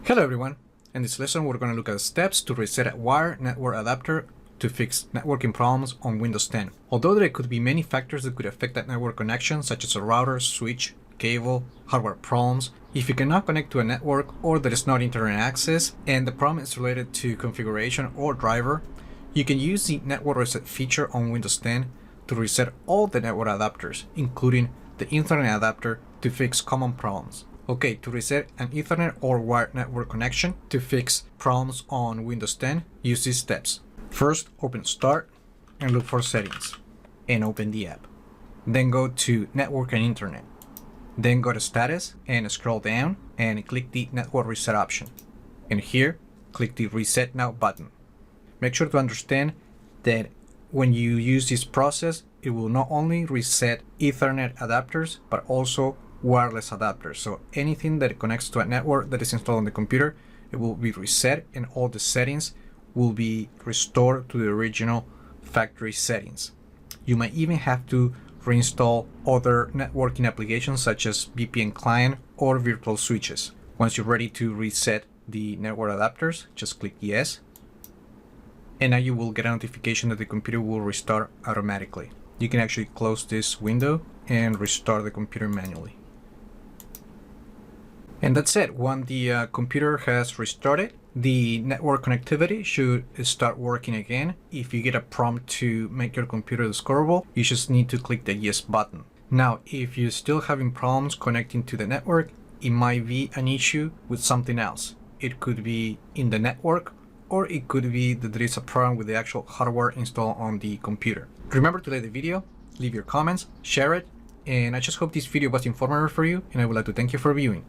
Hello everyone! In this lesson we're going to look at steps to reset a wired network adapter to fix networking problems on Windows 10. Although there could be many factors that could affect that network connection, such as a router, switch, cable, hardware problems, if you cannot connect to a network or there is not internet access and the problem is related to configuration or driver, you can use the network reset feature on Windows 10 to reset all the network adapters, including the Ethernet adapter, to fix common problems. Okay, to reset an Ethernet or wired network connection to fix problems on Windows 10, use these steps. First, open Start and look for Settings and open the app. Then go to Network and Internet. Then go to Status and scroll down and click the Network Reset option. And here, click the Reset Now button. Make sure to understand that when you use this process, it will not only reset Ethernet adapters, but also wireless adapters. So anything that connects to a network that is installed on the computer, it will be reset and all the settings will be restored to the original factory settings. You might even have to reinstall other networking applications such as VPN client or virtual switches. Once you're ready to reset the network adapters, just click yes. And now you will get a notification that the computer will restart automatically. You can actually close this window and restart the computer manually. And that's it. When the computer has restarted, the network connectivity should start working again. If you get a prompt to make your computer discoverable, you just need to click the yes button. Now, if you're still having problems connecting to the network, it might be an issue with something else. It could be in the network, or it could be that there is a problem with the actual hardware installed on the computer. Remember to like the video, leave your comments, share it, and I just hope this video was informative for you, and I would like to thank you for viewing.